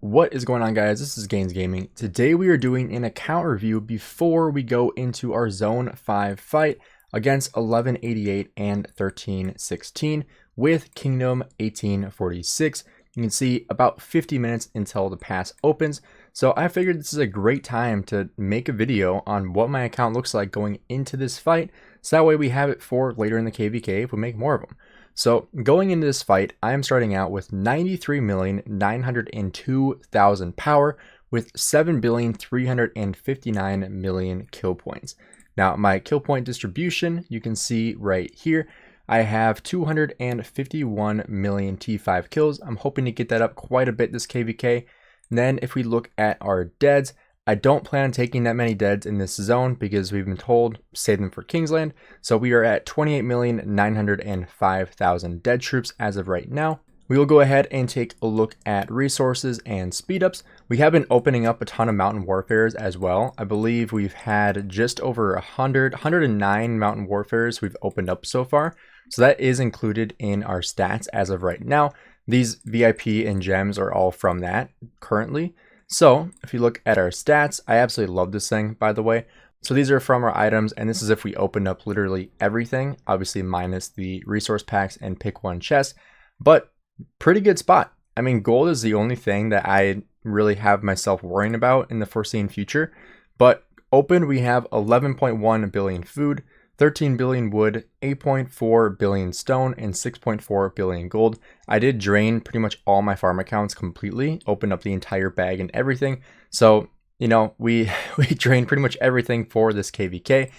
What is going on, guys? This is Gainz Gaming. Today we are doing an account review before we go into our Zone 5 fight against 1188 and 1316 with Kingdom 1846. You can see about 50 minutes until the pass opens. So I figured this is a great time to make a video on what my account looks like going into this fight. So that way we have it for later in the KVK if we make more of them. So going into this fight, I am starting out with 93,902,000 power with 7,359,000,000 kill points. Now my kill point distribution, you can see right here, I have 251 million T5 kills. I'm hoping to get that up quite a bit this KVK. And then if we look at our deads, I don't plan on taking that many deads in this zone because we've been told save them for Kingsland. So we are at 28,905,000 dead troops as of right now. We will go ahead and take a look at resources and speed ups. We have been opening up a ton of mountain warfares as well. I believe we've had just over 109 mountain warfares we've opened up so far. So that is included in our stats as of right now. These VIP and gems are all from that currently. So if you look at our stats, I absolutely love this thing, by the way. So these are from our items, and this is if we open up literally everything, obviously minus the resource packs and pick one chest, but pretty good spot. I mean, gold is the only thing that I really have myself worrying about in the foreseen future, but open we have 11.1 billion food, 13 billion wood, 8.4 billion stone, and 6.4 billion gold. I did drain pretty much all my farm accounts completely, opened up the entire bag and everything. So, you know, we drained pretty much everything for this KVK.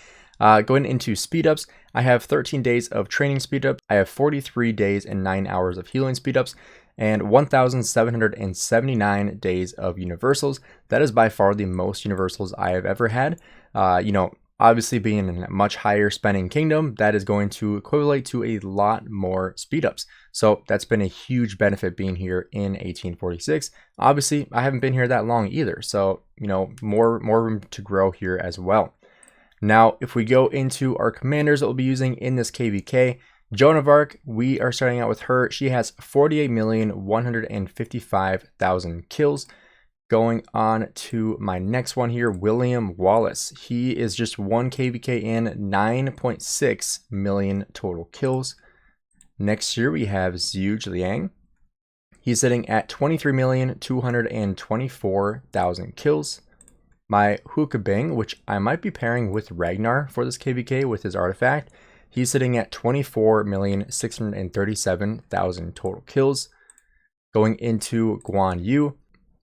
Going into speed ups, I have 13 days of training speed ups. I have 43 days and 9 hours of healing speed ups, and 1,779 days of universals. That is by far the most universals I have ever had. Obviously being in a much higher spending kingdom, that is going to equivalent to a lot more speed ups. So that's been a huge benefit being here in 1846. Obviously, I haven't been here that long either. So, more room to grow here as well. Now, if we go into our commanders that we'll be using in this KVK, Joan of Arc, we are starting out with her. She has 48,155,000 kills. Going on to my next one here, William Wallace. He is just one KVK in, 9.6 million total kills. Next here we have Zhuge Liang. He's sitting at 23,224,000 kills. My Hukabing, which I might be pairing with Ragnar for this KVK with his artifact, he's sitting at 24,637,000 total kills. Going into Guan Yu,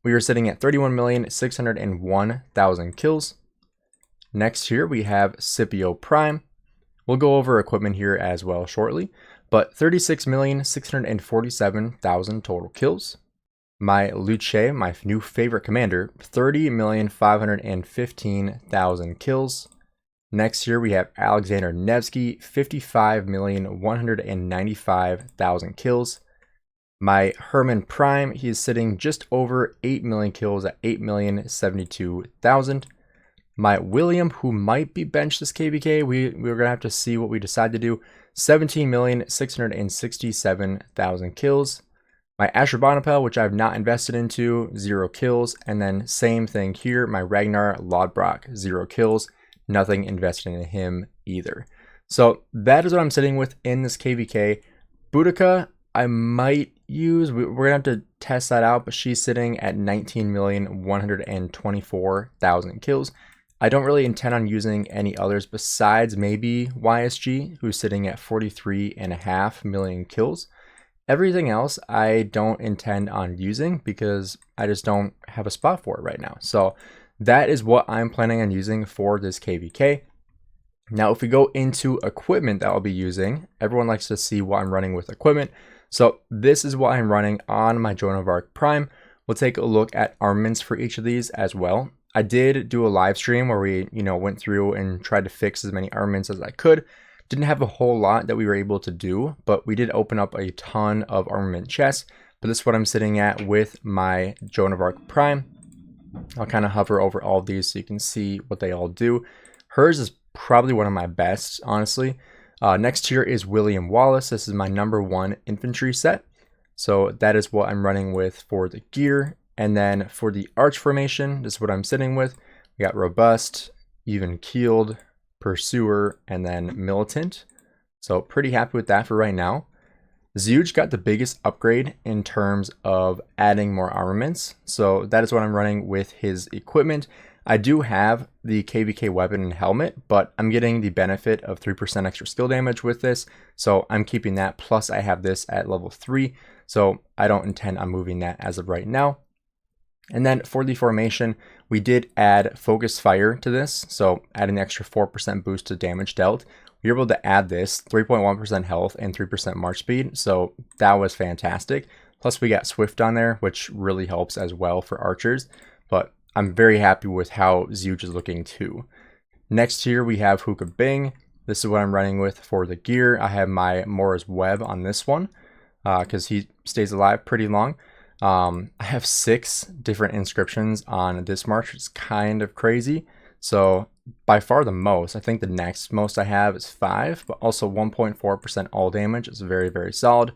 we are sitting at 31,601,000 kills. Next here we have Scipio Prime. We'll go over equipment here as well shortly, but 36,647,000 total kills. My Luce, my new favorite commander, 30,515,000 kills. Next here we have Alexander Nevsky, 55,195,000 kills. My Herman Prime, he is sitting just over 8 million kills at 8,072,000. My William, who might be benched this KVK, we're going to have to see what we decide to do, 17,667,000 kills. My Ashurbanipal, which I've not invested into, 0 kills. And then same thing here, my Ragnar Lodbrok, 0 kills. Nothing invested in him either. So that is what I'm sitting with in this KVK. Boudica, I might use, we're gonna have to test that out, but she's sitting at 19,124,000 kills. I don't really intend on using any others besides maybe YSG, who's sitting at 43.5 million kills. Everything else I don't intend on using because I just don't have a spot for it right now. So that is what I'm planning on using for this KVK. Now, if we go into equipment that I'll be using, everyone likes to see what I'm running with equipment. So this is what I'm running on my Joan of Arc Prime. We'll take a look at armaments for each of these as well. I did do a live stream where we, went through and tried to fix as many armaments as I could. Didn't have a whole lot that we were able to do, but we did open up a ton of armament chests. But this is what I'm sitting at with my Joan of Arc Prime. I'll kind of hover over all of these so you can see what they all do. Hers is probably one of my best, honestly. Next here is William Wallace. This is my #1 infantry set. So that is what I'm running with for the gear. And then for the arch formation, this is what I'm sitting with. We got robust, even keeled, pursuer, and then militant. So pretty happy with that for right now. Zhuge got the biggest upgrade in terms of adding more armaments. So that is what I'm running with his equipment. I do have the KVK weapon and helmet, but I'm getting the benefit of 3% extra skill damage with this. So I'm keeping that. Plus I have this at level 3. So I don't intend on moving that as of right now. And then for the formation, we did add focus fire to this. So adding the extra 4% boost to damage dealt. We were able to add this 3.1% health and 3% march speed. So that was fantastic. Plus we got swift on there, which really helps as well for archers. But I'm very happy with how Zhuge is looking too. Next here we have Hookah Bing. This is what I'm running with for the gear. I have my Mora's Web on this one because he stays alive pretty long. I have 6 different inscriptions on this march. It's kind of crazy. So by far the most, I think the next most I have is 5, but also 1.4% all damage is very, very solid.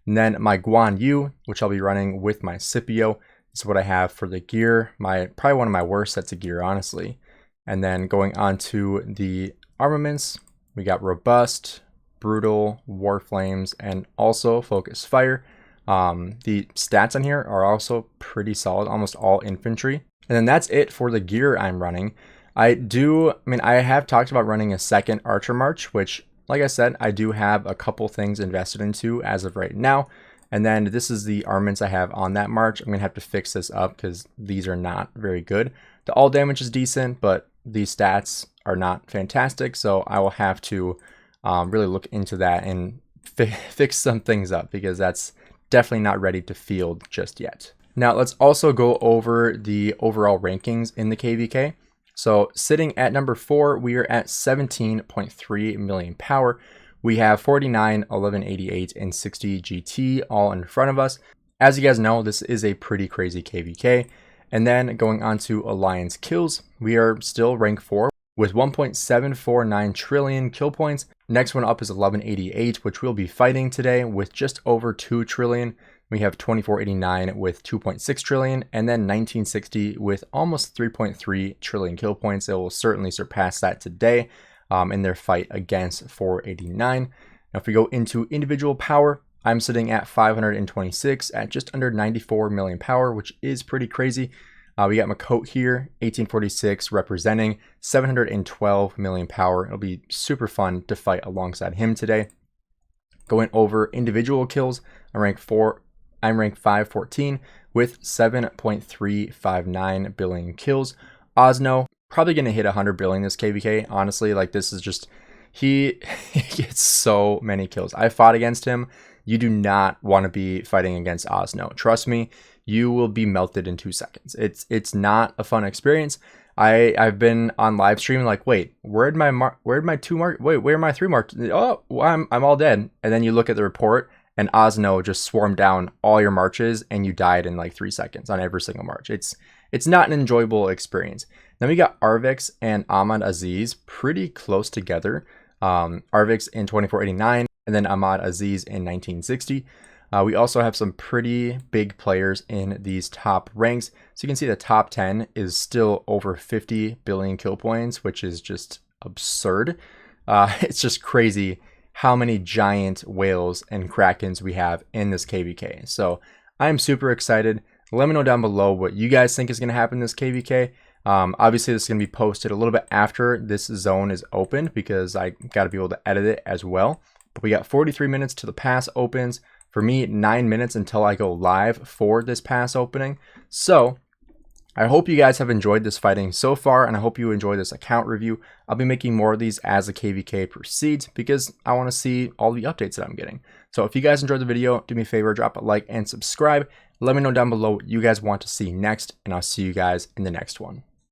And then my Guan Yu, which I'll be running with my Scipio, is what I have for the gear. Probably one of my worst sets of gear, honestly. And then going on to the armaments, we got robust, brutal, war flames, and also focus fire. The stats on here are also pretty solid, almost all infantry. And then that's it for the gear I'm running. I have talked about running a second archer march, which, like I said, I do have a couple things invested into as of right now. And then this is the armaments I have on that march. I'm going to have to fix this up because these are not very good. The all damage is decent, but these stats are not fantastic. So I will have to really look into that and fix some things up because that's definitely not ready to field just yet. Now let's also go over the overall rankings in the KVK. So sitting at number 4, we are at 17.3 million power. We have 49, 1188, and 60 GT all in front of us. As you guys know, this is a pretty crazy KVK. And then going on to Alliance kills, we are still rank 4 with 1.749 trillion kill points. Next one up is 1188, which we'll be fighting today with just over 2 trillion. We have 2489 with 2.6 trillion, and then 1960 with almost 3.3 trillion kill points. It will certainly surpass that today in their fight against 489. Now, if we go into individual power, I'm sitting at 526 at just under 94 million power, which is pretty crazy. We got Makot here, 1846, representing 712 million power. It'll be super fun to fight alongside him today. Going over individual kills, I'm ranked 514 with 7.359 billion kills. Osno, probably going to hit 100 billion this KVK. Honestly, like this is just, he gets so many kills. I fought against him. You do not want to be fighting against Osno. Trust me, you will be melted in 2 seconds. It's not a fun experience. I've been on live stream like, wait, where'd my 2 mark? Wait, where are my 3 marks? Oh, well, I'm all dead. And then you look at the report and Osno just swarmed down all your marches and you died in like 3 seconds on every single march. It's not an enjoyable experience. Then we got Arvix and Ahmad Aziz pretty close together. Arvix in 2489 and then Ahmad Aziz in 1960. We also have some pretty big players in these top ranks. So you can see the top 10 is still over 50 billion kill points, which is just absurd. It's just crazy how many giant whales and krakens we have in this KVK. So I'm super excited. Let me know down below what you guys think is going to happen in this KVK. Obviously this is going to be posted a little bit after this zone is opened because I got to be able to edit it as well. But we got 43 minutes till the pass opens. For me, 9 minutes until I go live for this pass opening. So I hope you guys have enjoyed this fighting so far, and I hope you enjoy this account review. I'll be making more of these as the KVK proceeds because I want to see all the updates that I'm getting. So if you guys enjoyed the video, do me a favor, drop a like and subscribe. Let me know down below what you guys want to see next, and I'll see you guys in the next one.